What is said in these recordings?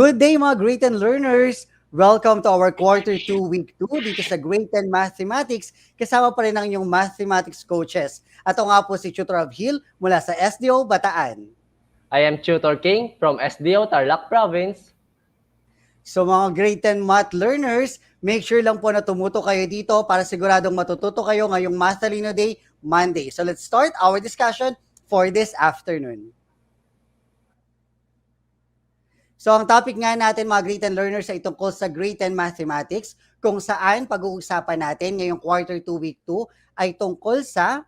Good day mga Great and Learners! Welcome to our Quarter 2, Week 2 dito sa Great and Mathematics. Kasama pa rin ang inyong mathematics coaches. At nga po si Tutor of Hill mula sa SDO Bataan. I am Tutor King from SDO Tarlac Province. So mga Great and Math Learners, make sure lang po na tumuto kayo dito para siguradong matututo kayo ngayong Mathalino Day, Monday. So let's start our discussion for this afternoon. So ang topic nga natin mga Great and Learners ay tungkol sa Great and Mathematics kung saan pag-uusapan natin ngayong Quarter 2, Week 2 ay tungkol sa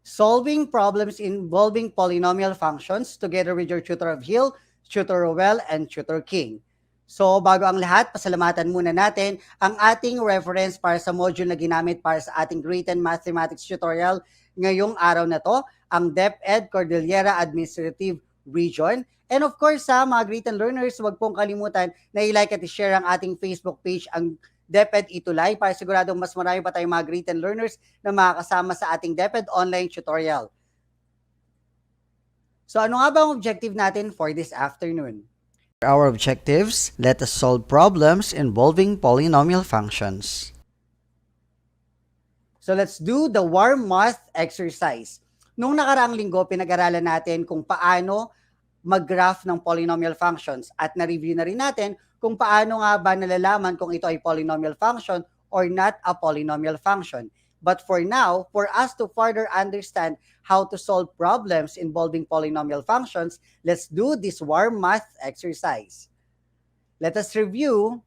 solving problems involving polynomial functions together with your Tutor of Hill, Tutor Rowell, and Tutor King. So bago ang lahat, pasalamatan muna natin ang ating reference para sa module na ginamit para sa ating Great and Mathematics tutorial ngayong araw na to, ang DepEd Cordillera Administrative Region. And of course, sa mga Great and Learners, huwag pong kalimutan na i-like at i-share ang ating Facebook page, ang DepEd ETULAY, para siguradong mas marami pa tayong mga Great and Learners na makakasama sa ating DepEd online tutorial. So ano nga ba ang objective natin for this afternoon? Our objectives, let us solve problems involving polynomial functions. So let's do the warm math exercise. Nung nakaraang linggo, pinag-aralan natin kung paano mag-graph ng polynomial functions at na-review na rin natin kung paano nga ba nalalaman kung ito ay polynomial function or not a polynomial function. But for now, for us to further understand how to solve problems involving polynomial functions, let's do this warm math exercise. Let us review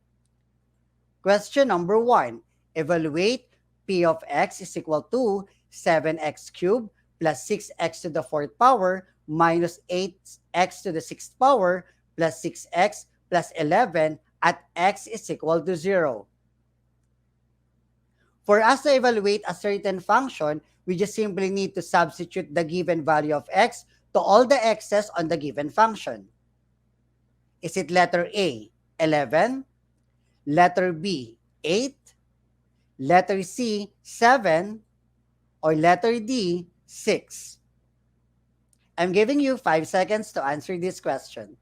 question number 1. Evaluate p of x is equal to 7x cubed plus 6x to the 4th power minus 8x to the 6th power plus 6x plus 11 at x is equal to 0. For us to evaluate a certain function, we just simply need to substitute the given value of x to all the x's on the given function. Is it letter A, 11, letter B, 8, letter C, 7, or letter D, 6? I'm giving you 5 seconds to answer this question.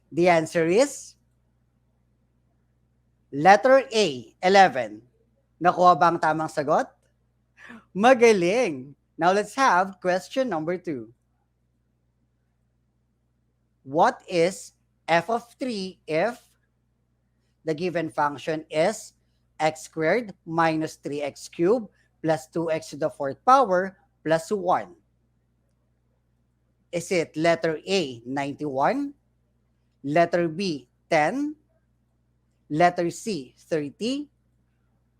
The answer is letter A, 11. Nakuha ba ang tamang sagot? Magaling! Now let's have question number 2. What is f of 3 if the given function is x squared minus 3x cubed plus 2x to the 4th power plus 1? Is it letter A, 91, letter B, 10, letter C, 30,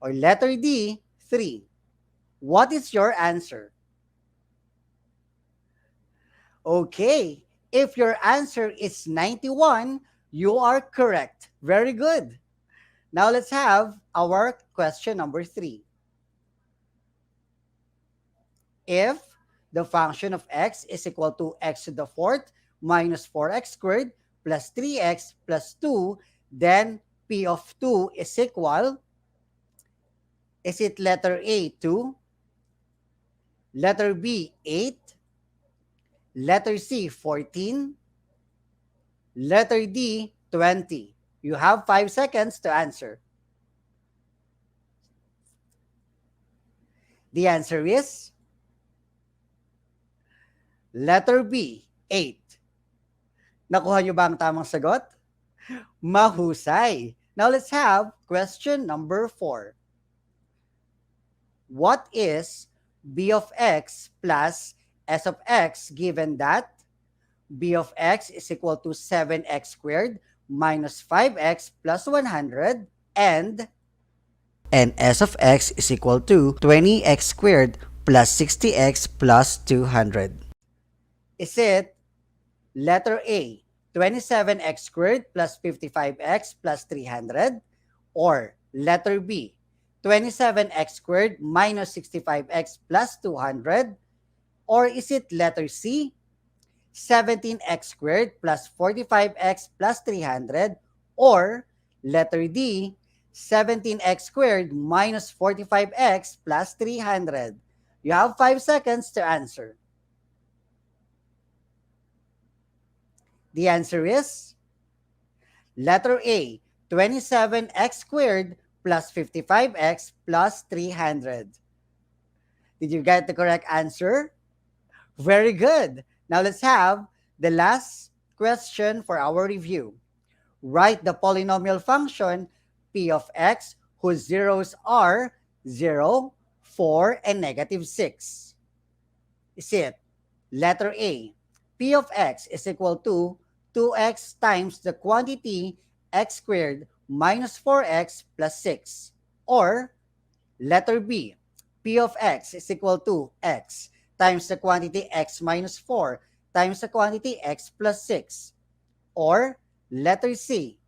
or letter D, 3? What is your answer? Okay, if your answer is 91, you are correct. Very good. Now let's have our question number 3. If the function of x is equal to x to the 4th minus 4x squared plus 3x plus 2, then p of 2 is equal, is it letter A, 2, letter B, 8, letter C, 14, letter D, 20? You have 5 seconds to answer. The answer is letter B, 8. Nakuha nyo ba ang tamang sagot? Mahusay. Now let's have question number 4. What is b of x plus s of x given that b of x is equal to 7x squared minus 5x plus 100 and s of x is equal to 20x squared plus 60x plus 200? Is it letter A, 27x squared plus 55x plus 300, or letter B, 27x squared minus 65x plus 200, or is it letter C, 17x squared plus 45x plus 300, or letter D, 17x squared minus 45x plus 300? You have 5 seconds to answer. The answer is letter A, 27x squared plus 55x plus 300. Did you get the correct answer? Very good. Now let's have the last question for our review. Write the polynomial function p of x whose zeros are 0, 4, and negative 6. Is it letter A, p of x is equal to 2x times the quantity x squared minus 4x plus 6? Or letter B, p of x is equal to x times the quantity x minus 4 times the quantity x plus 6? Or letter C,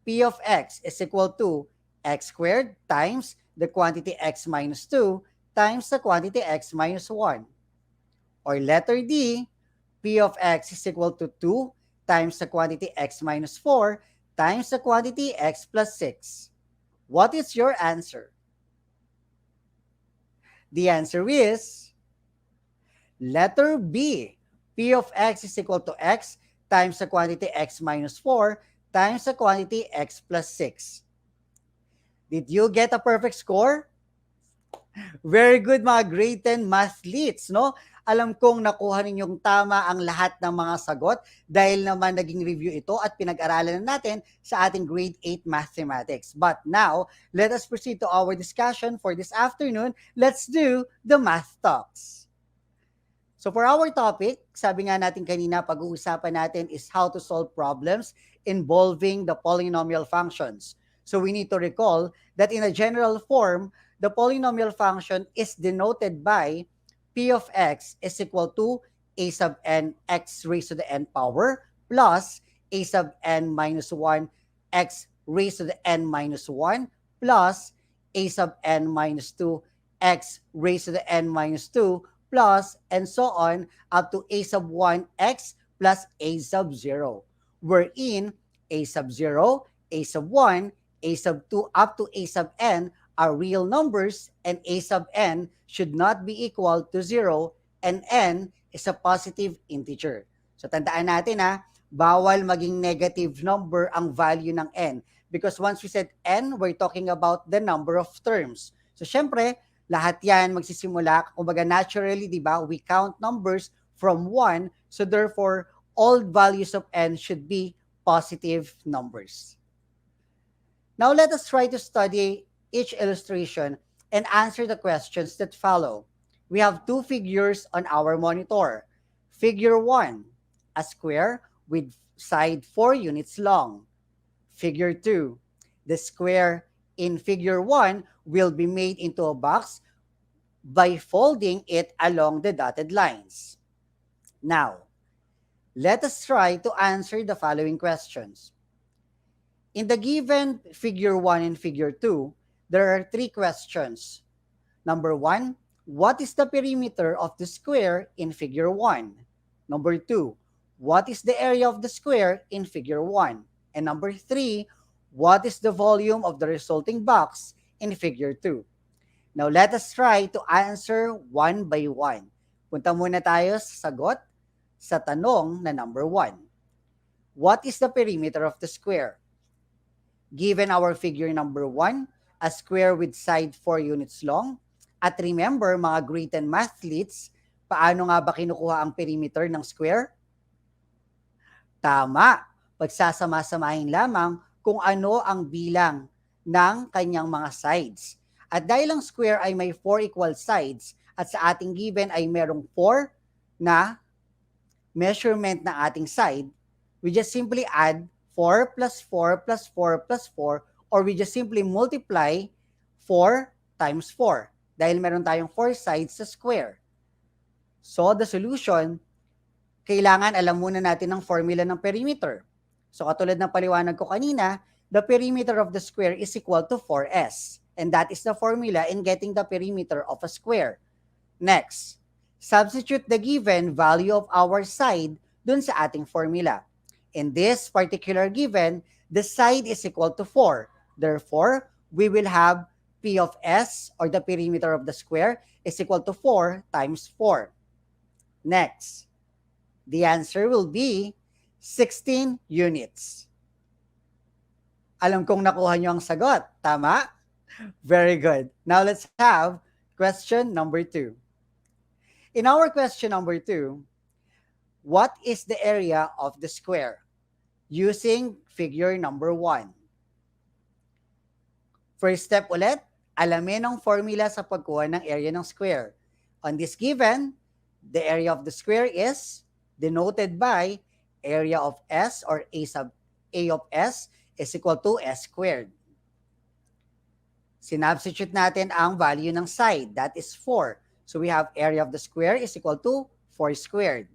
p of x is equal to x squared times the quantity x minus 2 times the quantity x minus 1? Or letter D, p of x is equal to 2 times the quantity x minus 4 times the quantity x plus 6? What is your answer? The answer is letter B. P of x is equal to x times the quantity x minus 4 times the quantity x plus 6. Did you get a perfect score? Very good mga grade 10 mathletes, no? Alam kong nakuha ninyong tama ang lahat ng mga sagot dahil naman naging review ito at pinag-aralan na natin sa ating grade 8 mathematics. But now, let us proceed to our discussion for this afternoon. Let's do the math talks. So for our topic, sabi nga natin kanina, pag-uusapan natin is how to solve problems involving the polynomial functions. So we need to recall that in a general form, the polynomial function is denoted by p of x is equal to a sub n x raised to the n power plus a sub n minus 1 x raised to the n minus 1 plus a sub n minus 2 x raised to the n minus 2 plus and so on up to a sub 1 x plus a sub 0, wherein a sub 0, a sub 1, a sub 2 up to a sub n are real numbers and a sub n should not be equal to 0 and n is a positive integer. So tandaan natin bawal maging negative number ang value ng n because once we said n, we're talking about the number of terms. So syempre, lahat yan magsisimula, kumbaga naturally, di ba, we count numbers from 1, so therefore, all values of n should be positive numbers. Now let us try to study each illustration and answer the questions that follow. We have two figures on our monitor. Figure 1, a square with side 4 units long. Figure 2, the square in figure 1 will be made into a box by folding it along the dotted lines. Now, let us try to answer the following questions. In the given figure 1 and figure 2, there are 3 questions. Number 1, what is the perimeter of the square in figure 1? Number 2, what is the area of the square in figure 1? And number 3, what is the volume of the resulting box in figure 2? Now, let us try to answer one by one. Punta muna tayo sa sagot sa tanong na number 1. What is the perimeter of the square? Given our figure number 1, a square with side 4 units long. At remember, mga grade 10 mathletes, paano nga ba kinukuha ang perimeter ng square? Tama, pagsasama-samahin lamang kung ano ang bilang ng kanyang mga sides. At dahil ang square ay may 4 equal sides at sa ating given ay merong 4 na measurement na ating side, we just simply add 4 plus 4 plus 4 plus 4 or we just simply multiply 4 times 4 dahil meron tayong 4 sides sa square. So the solution, kailangan alam muna natin ang formula ng perimeter. So katulad ng paliwanag ko kanina, the perimeter of the square is equal to 4s. And that is the formula in getting the perimeter of a square. Next, substitute the given value of our side dun sa ating formula. In this particular given, the side is equal to 4. Therefore, we will have P of S or the perimeter of the square is equal to 4 times 4. Next, the answer will be 16 units. Alam kong nakuha nyo ang sagot. Tama? Very good. Now let's have question number 2. In our question number 2, what is the area of the square? Using figure number 1. First step ulit, alamin ang formula sa pagkuha ng area ng square. On this given, the area of the square is denoted by area of S or A of S is equal to S squared. Sinubstitute natin ang value ng side, that is 4. So we have area of the square is equal to 4 squared.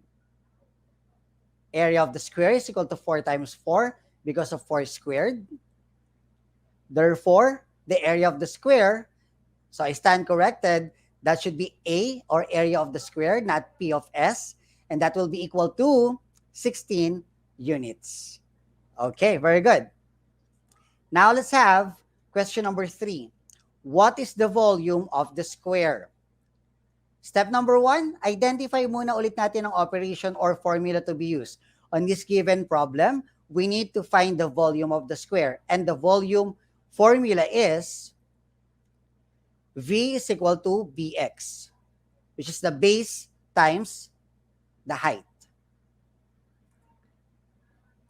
Area of the square is equal to 4 times 4 because of 4 squared. Therefore, the area of the square, so I stand corrected, that should be A or area of the square, not P of S, and that will be equal to 16 units. Okay, very good. Now let's have question number 3. What is the volume of the square? Step number 1, identify muna ulit natin ang operation or formula to be used. On this given problem, we need to find the volume of the square. And the volume formula is V is equal to Bx, which is the base times the height.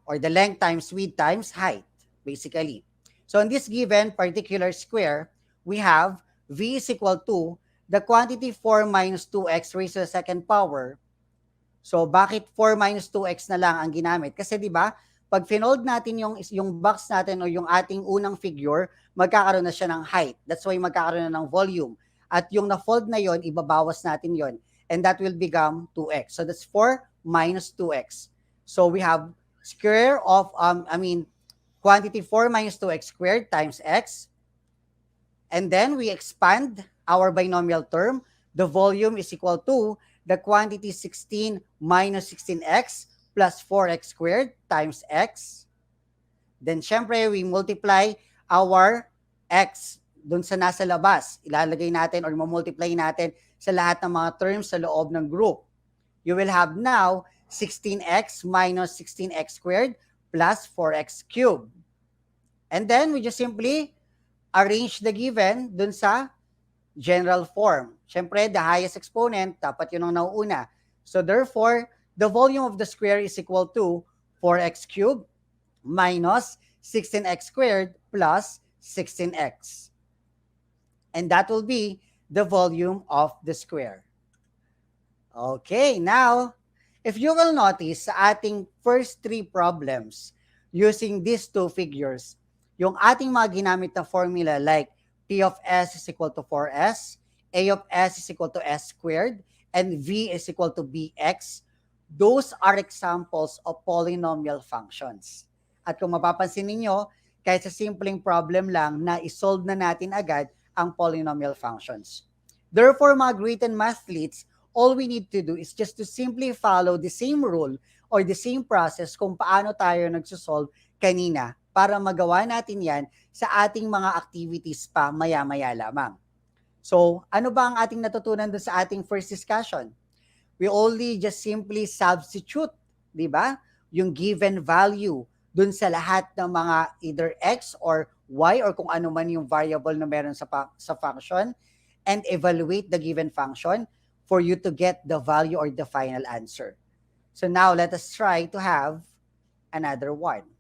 Or the length times width times height, basically. So in this given particular square, we have V is equal to the quantity 4 minus 2x raised to the second power. So bakit 4 minus 2x na lang ang ginamit? Kasi di ba, pag finold natin yung box natin o yung ating unang figure, magkakaroon na siya ng height. That's why magkakaroon na ng volume. At yung na-fold na yon, ibabawas natin yon. And that will become 2x. So that's 4 minus 2x. So we have square of, quantity 4 minus 2x squared times x. And then we expand our binomial term. The volume is equal to the quantity 16 minus 16x plus 4x squared times x. Then, syempre, we multiply our x dun sa nasa labas. Ilalagay natin or mamultiply natin sa lahat ng mga terms sa loob ng group. You will have now 16x minus 16x squared plus 4x cubed. And then, we just simply arrange the given dun sa general form. Siyempre, the highest exponent, dapat yun ang nauuna. So therefore, the volume of the square is equal to 4x cubed minus 16x squared plus 16x. And that will be the volume of the square. Okay, now, if you will notice sa ating first 3 problems using these 2 figures, yung ating mga ginamit na formula like P of S is equal to 4S, A of S is equal to S squared, and V is equal to Bx, those are examples of polynomial functions. At kung mapapansin ninyo, kahit sa simpleng problem lang na isolve na natin agad ang polynomial functions. Therefore, mga great and mathletes, all we need to do is just to simply follow the same rule or the same process kung paano tayo nagsosolve kanina para magawa natin yan sa ating mga activities pa maya-maya lamang. So, ano ba ang ating natutunan doon sa ating first discussion? We only just simply substitute, di ba? Yung given value doon sa lahat ng mga either x or y or kung ano man yung variable na meron sa function and evaluate the given function for you to get the value or the final answer. So now, let us try to have another one.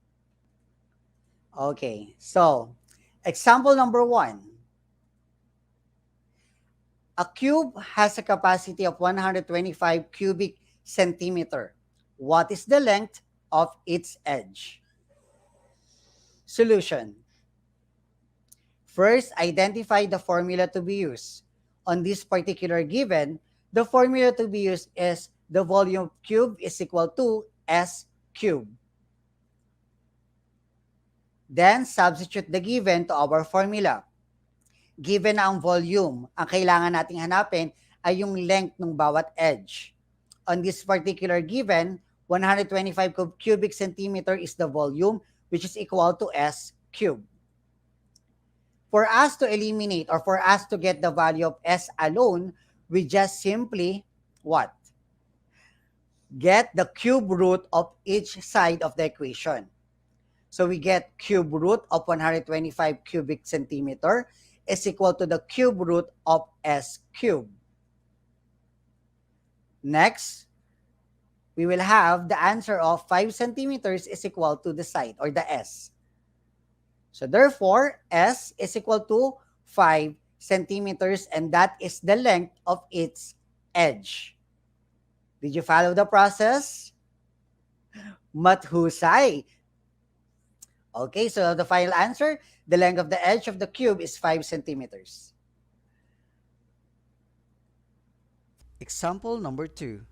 Okay, so example number 1. A cube has a capacity of 125 cubic centimeter. What is the length of its edge? Solution. First, identify the formula to be used. On this particular given, the formula to be used is the volume cube is equal to S cubed. Then, substitute the given to our formula. Given na ang volume, ang kailangan nating hanapin ay yung length ng bawat edge. On this particular given, 125 cubic centimeter is the volume, which is equal to S cubed. For us to eliminate or for us to get the value of S alone, we just simply, what? get the cube root of each side of the equation. So we get cube root of 125 cubic centimeter is equal to the cube root of s cubed. Next, we will have the answer of 5 centimeters is equal to the side or the s. So therefore, s is equal to 5 centimeters and that is the length of its edge. Did you follow the process? Mathusay. Okay, so the final answer, the length of the edge of the cube is 5 centimeters. Example number 2.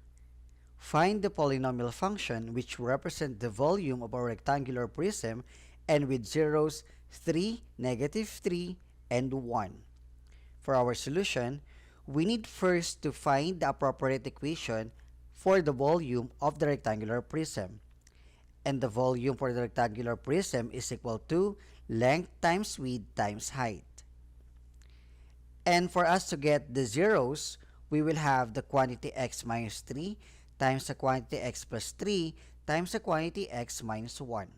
Find the polynomial function which represent the volume of a rectangular prism and with zeros 3, -3, and 1. For our solution, we need first to find the appropriate equation for the volume of the rectangular prism. And the volume for the rectangular prism is equal to length times width times height. And for us to get the zeros, we will have the quantity x minus 3 times the quantity x plus 3 times the quantity x minus 1.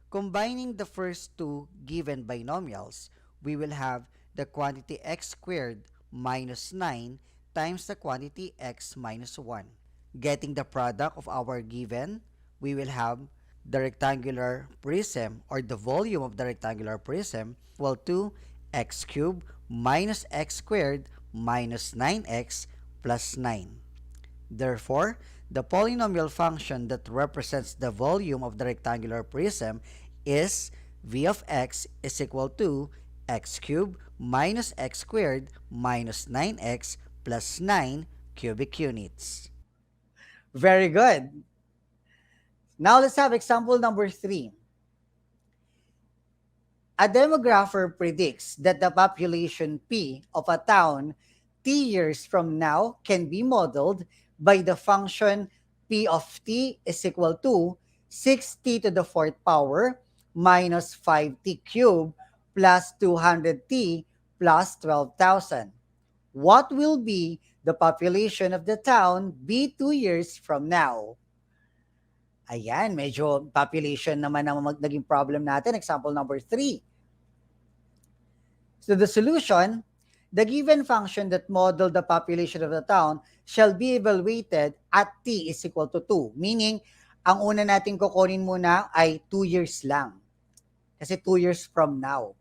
Combining the first two given binomials, we will have the quantity x squared minus 9 times the quantity x minus 1. Getting the product of our given, we will have the rectangular prism or the volume of the rectangular prism equal to x cubed minus x squared minus 9x plus 9. Therefore, the polynomial function that represents the volume of the rectangular prism is v of x is equal to x cubed minus x squared minus 9x plus 9 cubic units. Very good. Now let's have example number 3. A demographer predicts that the population P of a town T years from now can be modeled by the function P of T is equal to 6t to the fourth power minus 5t cubed plus 200t plus 12,000. What will be the population of the town B 2 years from now? Ayan, medyo population naman ang naging problem natin. Example number 3. So the solution, the given function that model the population of the town shall be evaluated at t is equal to 2. Meaning, ang una natin kukunin muna ay 2 years lang. Kasi 2 years from now.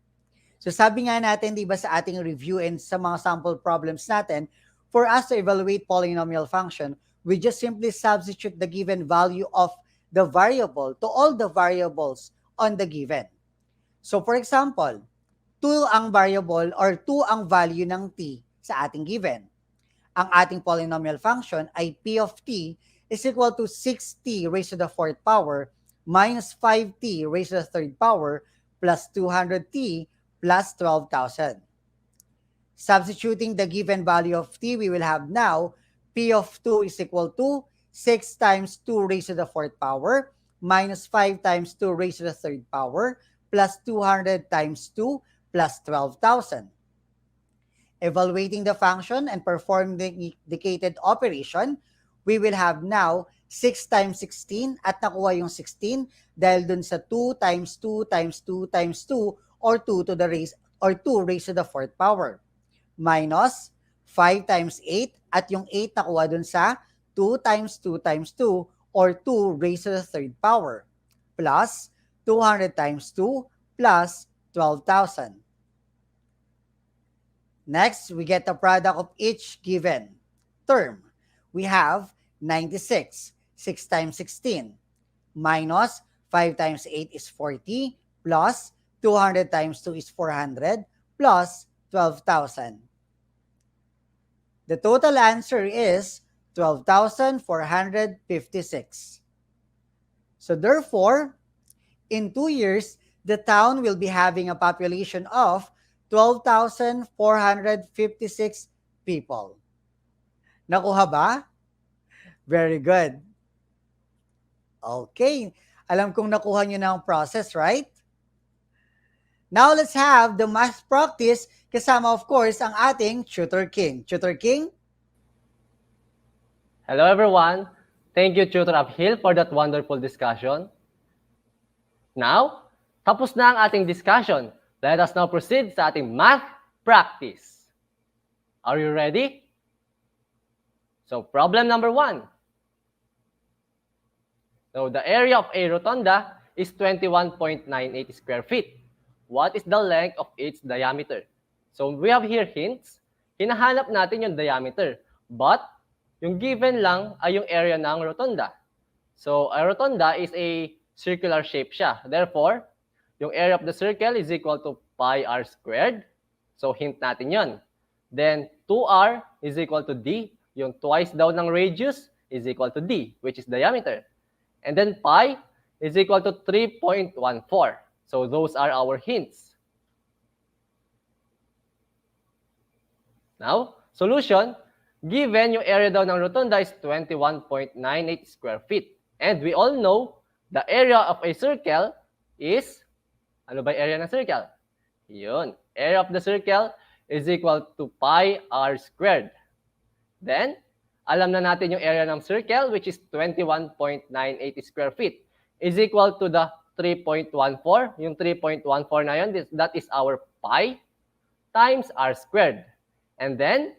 So sabi nga natin, di ba sa ating review and sa mga sample problems natin, for us to evaluate polynomial function, we just simply substitute the given value of the variable to all the variables on the given. So for example, 2 ang variable or 2 ang value ng t sa ating given. Ang ating polynomial function ay p of t is equal to 6t raised to the fourth power minus 5t raised to the third power plus 200t plus 12,000. Substituting the given value of t, we will have now p of 2 is equal to 6 times 2 raised to the fourth power minus 5 times 2 raised to the third power plus 200 times 2 plus 12,000. Evaluating the function and performing the indicated operation, we will have now 6 times 16 at nakuha yung 16 dahil dun sa 2 times 2 times 2 times 2 or 2 to the raise or 2 raised to the fourth power minus 5 times 8 at yung 8 nakuha dun sa 2 times 2 times 2 or 2 raised to the third power plus 200 times 2 plus 12,000. Next, we get the product of each given term. We have 96, 6 times 16, minus 5 times 8 is 40, plus 200 times 2 is 400, plus 12,000. The total answer is 12,456. So therefore, in 2 years, the town will be having a population of 12,456 people. Nakuha ba? Very good. Okay. Alam kong nakuha nyo na ang process, right? Now, let's have the math practice kasama, of course, ang ating Tutor King. Tutor King? Hello everyone! Thank you, Tutor Uphill, for that wonderful discussion. Now, tapos na ang ating discussion. Let us now proceed sa ating math practice. Are you ready? So, problem number 1. So, the area of a rotunda is 21.98 square feet. What is the length of its diameter? So, we have here hints. Hinahanap natin yung diameter. But, yung given lang ay yung area ng rotunda. So, a rotunda is a circular shape siya. Therefore, yung area of the circle is equal to pi r squared. So, hint natin yon. Then, 2r is equal to d. Yung twice daw ng radius is equal to d, which is diameter. And then, pi is equal to 3.14. So, those are our hints. Now, solution. Given yung area daw ng rotunda is 21.98 square feet. And we all know the area of a circle is, ano ba yung area ng circle? Yun. Area of the circle is equal to pi r squared. Then, alam na natin yung area ng circle, which is 21.98 square feet, is equal to the 3.14. Yung 3.14 na yun, that is our pi times r squared. And then,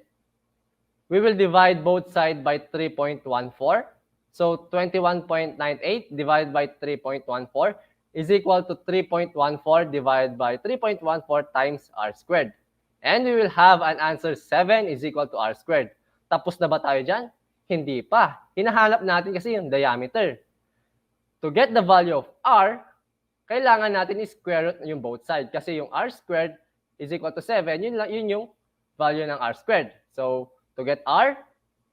we will divide both sides by 3.14. So, 21.98 divided by 3.14 is equal to 3.14 divided by 3.14 times r squared. And we will have an answer 7 is equal to r squared. Tapos na ba tayo dyan? Hindi pa. Hinahanap natin kasi yung diameter. To get the value of r, kailangan natin i-square root yung both sides. Kasi yung r squared is equal to 7. Yun yung value ng r squared. So, to get r,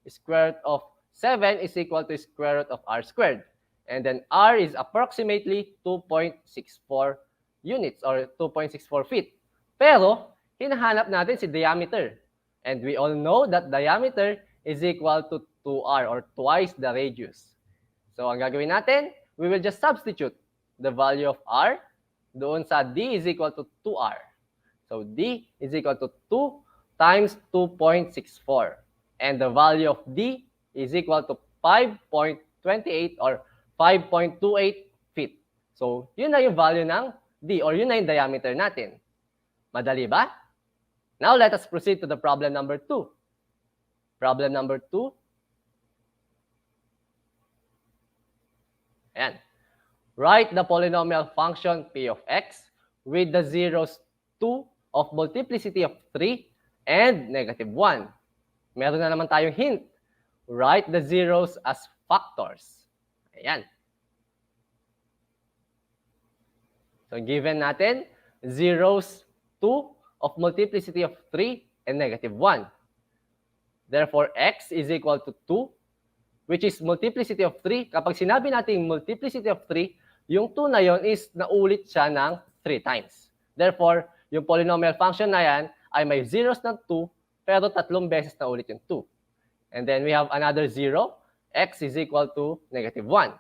square root of 7 is equal to square root of r squared. And then r is approximately 2.64 units or 2.64 feet. Pero, hinahanap natin si diameter. And we all know that diameter is equal to 2r or twice the radius. So, ang gagawin natin, we will just substitute the value of r doon sa d is equal to 2r. So, d is equal to 2 times 2.64. And the value of d is equal to 5.28 or 5.28 feet. So, yun na yung value ng d or yun na yung diameter natin. Madali ba? Now, let us proceed to the problem number 2. Problem number 2. Ayan. Write the polynomial function p of x with the zeros 2 of multiplicity of 3 and negative 1. Meron na naman tayong hint. Write the zeros as factors. Ayan. So, given natin, zeros 2 of multiplicity of 3 and negative 1. Therefore, x is equal to 2, which is multiplicity of 3. Kapag sinabi natin multiplicity of 3, yung 2 na yon is naulit siya ng 3 times. Therefore, yung polynomial function na yan ay may zeros ng 2, pero 3 beses na ulit yung 2. And then we have another 0. X is equal to negative 1.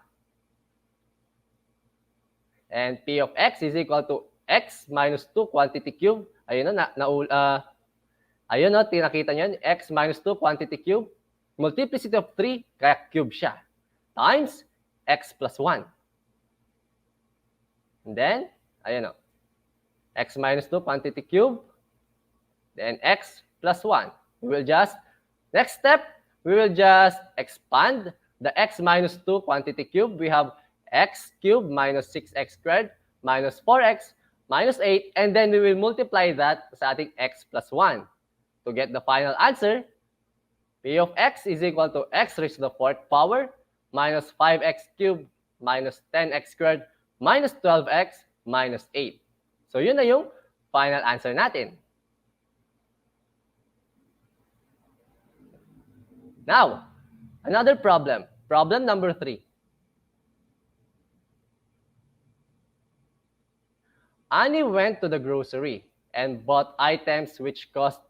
And p of x is equal to x minus 2 quantity cube. Ayun no, tinakita nyo yun. X minus 2 quantity cube. Multiplicity of 3, kaya cube siya. Times x plus 1. And then, ayun no. X minus 2 quantity cube. Then x plus 1. We will just, next step, we will just expand the x minus 2 quantity cube. We have x cubed minus 6x squared minus 4x minus 8. And then we will multiply that sa ating x plus 1. To get the final answer, p of x is equal to x raised to the 4th power minus 5x cubed minus 10x squared minus 12x minus 8. So yun na yung final answer natin. Now, another problem. Problem number 3. Annie went to the grocery and bought items which cost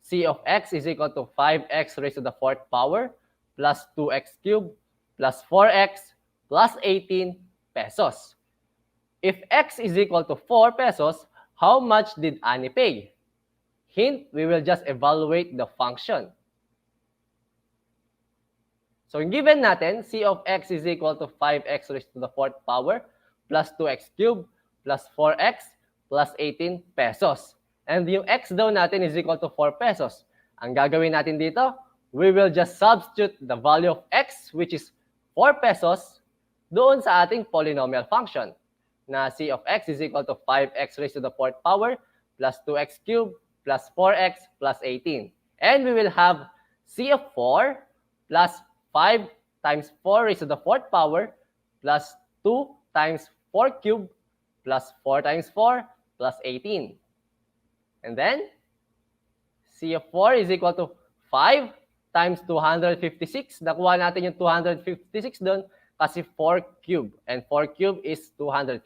c of x is equal to 5x raised to the 4th power plus 2x cubed plus 4x plus 18 pesos. If x is equal to 4 pesos, how much did Annie pay? Hint, we will just evaluate the function. So, yung given natin, C of x is equal to 5x raised to the 4th power plus 2x cubed plus 4x plus 18 pesos. And yung x daw natin is equal to 4 pesos. Ang gagawin natin dito, we will just substitute the value of x, which is 4 pesos, doon sa ating polynomial function na C of x is equal to 5x raised to the 4th power plus 2x cubed plus 4x plus 18. And we will have C of 4 plus 5 times 4 raised to the 4th power plus 2 times 4 cubed plus 4 times 4 plus 18. And then, C of 4 is equal to 5 times 256. Nakuha natin yung 256 doon kasi 4 cube. And 4 cube is 256.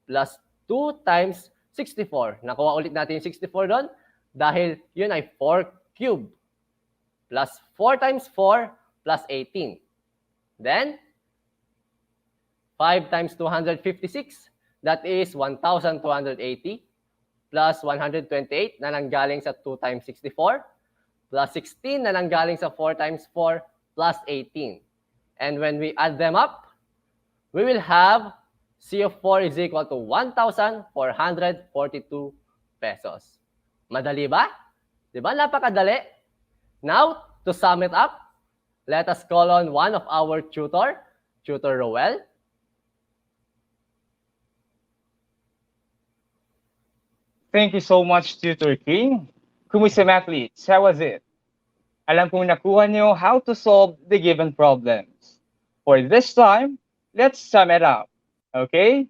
Plus 2 times 64. Nakuha ulit natin yung 64 doon dahil yun ay 4 cube. Plus 4 times 4 plus 18. Then, 5 times 256, that is 1,280 plus 128 na nanggaling sa 2 times 64 plus 16 na nanggaling sa 4 times 4 plus 18. And when we add them up, we will have C of 4 is equal to 1,442 pesos. Madali ba? Di ba? Napakadali. Now, to sum it up, let us call on one of our Tutor Roel. Thank you so much, Tutor King. Kumusta, athletes? How was it? Alam kong nakuha niyo how to solve the given problems. For this time, let's sum it up. Okay?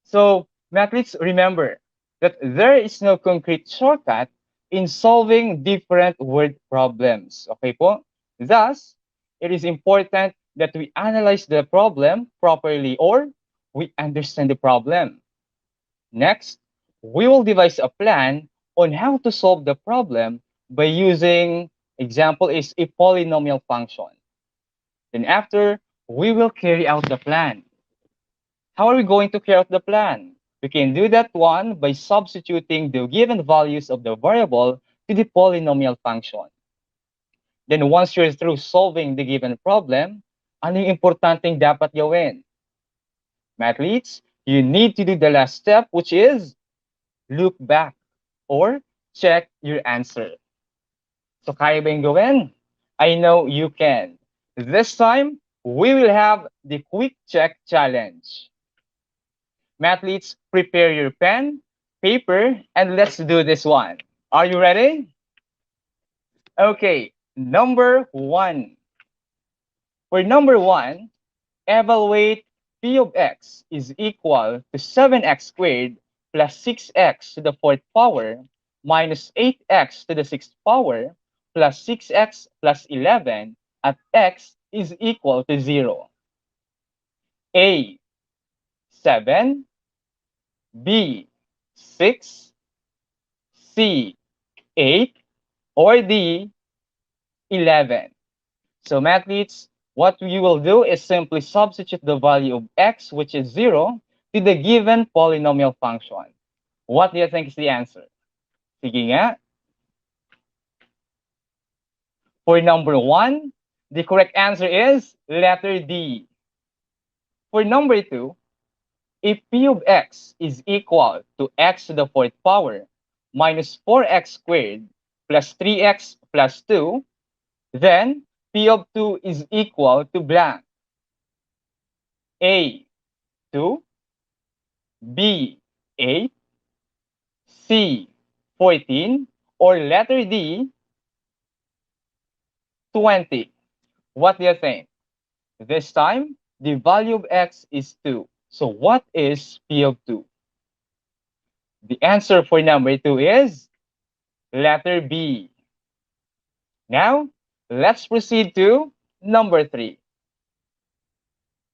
So, athletes, remember that there is no concrete shortcut in solving different word problems. Okay po? Thus, it is important that we analyze the problem properly or we understand the problem. Next, we will devise a plan on how to solve the problem by using, example is a polynomial function. Then after, we will carry out the plan. How are we going to carry out the plan? We can do that one by substituting the given values of the variable to the polynomial function. Then once you're through solving the given problem, ano yung importanteng dapat gawin? Athletes, you need to do the last step, which is look back or check your answer. So kaya ba yung gawin? I know you can. This time, we will have the quick check challenge. Athletes, prepare your pen, paper, and let's do this one. Are you ready? Okay, number 1. For number 1, evaluate P of x is equal to 7x squared plus 6x to the 4th power minus 8x to the 6th power plus 6x plus 11 at x is equal to 0. A, 7, B, 6, C, 8, or D, 11. So, athletes, what you will do is simply substitute the value of x, which is 0, to the given polynomial function. What do you think is the answer? Sige nga. For number 1, the correct answer is letter D. For number 2, if P of x is equal to x to the 4th power minus 4x squared plus 3x plus 2, then P of 2 is equal to blank. A, 2, B, 8, C, 14, or letter D, 20. What do you think? This time, the value of x is 2. So what is P of 2? The answer for number 2 is letter B. Now, let's proceed to number 3.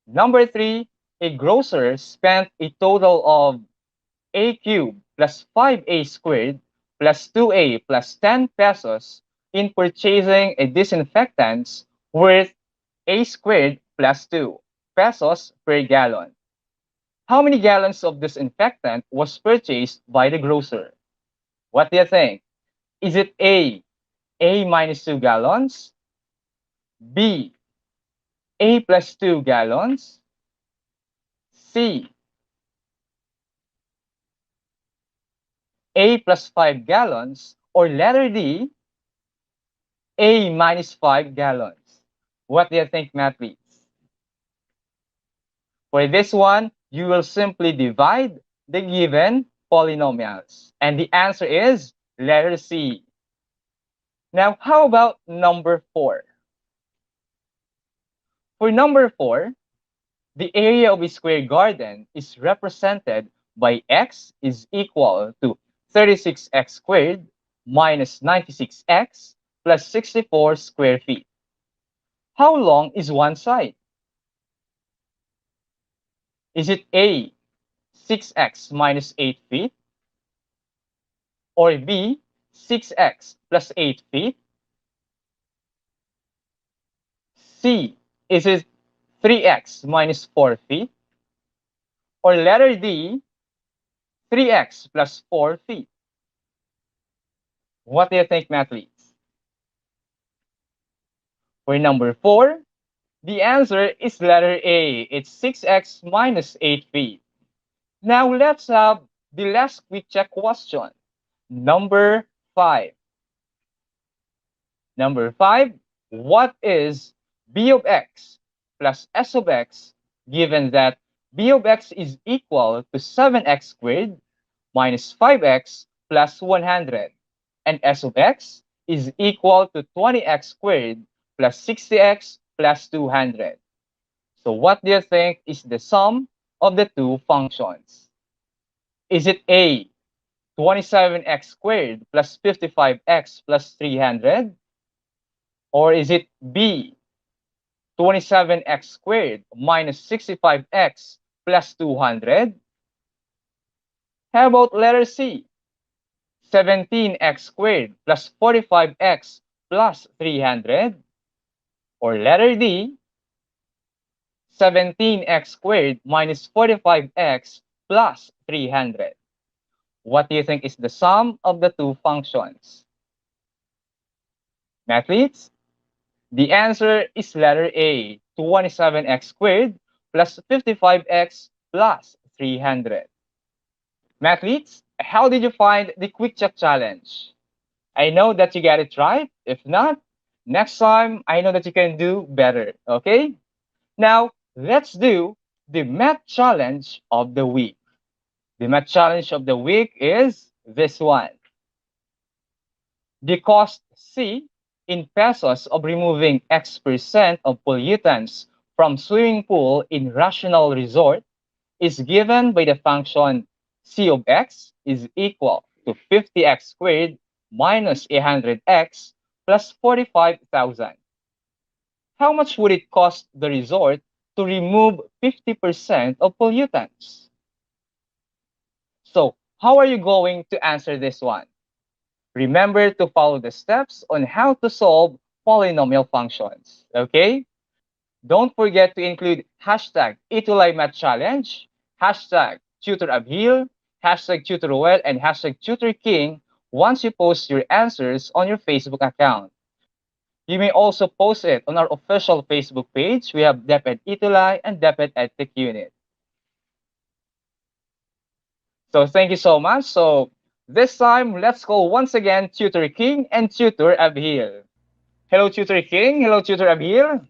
Number 3, a grocer spent a total of a cubed plus 5a squared plus 2a plus 10 pesos in purchasing a disinfectant worth a squared plus 2 pesos per gallon. How many gallons of disinfectant was purchased by the grocer? What do you think? Is it A minus 2 gallons, B, A plus 2 gallons, C, A plus 5 gallons, or letter D, A minus 5 gallons? What do you think, athletes? For this one, you will simply divide the given polynomials. And the answer is letter C. Now, how about number 4? For number 4, the area of a square garden is represented by x is equal to 36x squared minus 96x plus 64 square feet. How long is one side? Is it A, 6x minus 8 feet? Or B, 6x plus 8 feet? C, is it 3x minus 4 feet? Or letter D, 3x plus 4 feet? What do you think, athletes? For number 4, the answer is letter A. It's 6x minus 8 feet. Now let's have the last quick check question. Number 5. Number 5, what is b of x plus s of x given that b of x is equal to 7x squared minus 5x plus 100 and s of x is equal to 20x squared plus 60x plus 200. So what do you think is the sum of the two functions? Is it A, 27x squared plus 55x plus 300? Or is it B, 27x squared minus 65x plus 200? How about letter C, 17x squared plus 45x plus 300? Or letter D, 17x squared minus 45x plus 300? What do you think is the sum of the two functions? Athletes? The answer is letter A, 27x squared plus 55x plus 300. Athletes, how did you find the quick check challenge? I know that you got it right. If not, next time I know that you can do better, okay? Now, let's do the math challenge of the week. The math challenge of the week is this one. The cost C in pesos of removing X% of pollutants from swimming pool in rational resort is given by the function C of X is equal to 50x squared minus 100x plus 45,000. How much would it cost the resort to remove 50% of pollutants? So, how are you going to answer this one? Remember to follow the steps on how to solve polynomial functions, okay? Don't forget to include hashtag ETULAY Math Challenge, hashtag Tutor Abhil, hashtag Tutor Well, and hashtag Tutor King once you post your answers on your Facebook account. You may also post it on our official Facebook page. We have DepEd ETULAY and DepEd EdTech Unit. So thank you so much. So this time, let's call once again Tutor King and Tutor Abhil. Hello, Tutor King. Hello, Tutor Abhil.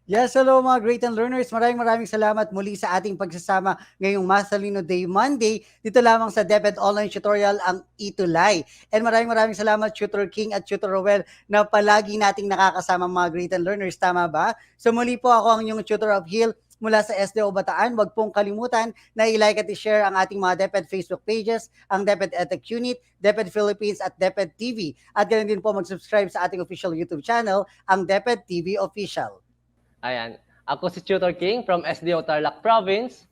Yes, hello mga great and learners. Maraming salamat muli sa ating pagsasama ngayong Masalino Day Monday. Dito lamang sa DepEd Online Tutorial ang ETULAY. And maraming salamat Tutor King at Tutor Rowell na palagi nating nakakasama mga great and learners. Tama ba? So muli po ako ang inyong Tutor of Hill mula sa SDO Bataan. Huwag pong kalimutan na i-like at i-share ang ating mga DepEd Facebook pages, ang DepEd EdTech Unit, DepEd Philippines at DepEd TV. At ganoon din po mag-subscribe sa ating official YouTube channel, ang DepEd TV Official. Ayan. Ako si Tutor King from SDO Tarlac Province.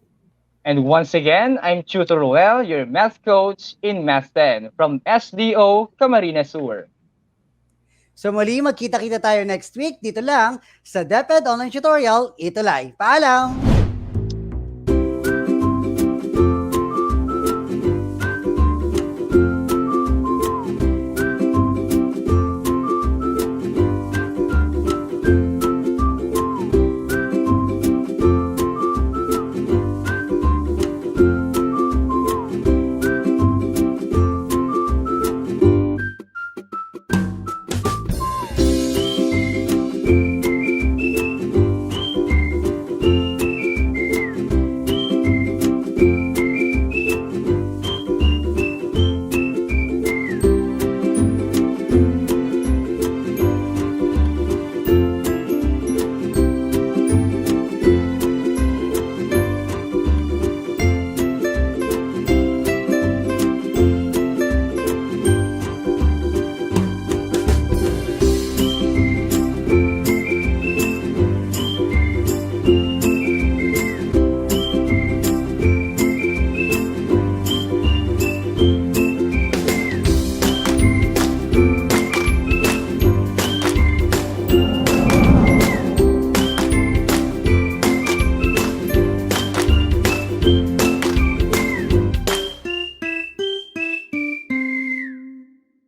And once again, I'm Tutor Ruel, your math coach in Math 10 from SDO Camarines Sur. So muli, magkita-kita tayo next week dito lang sa DepEd Online Tutorial, ETULAY. Paalam!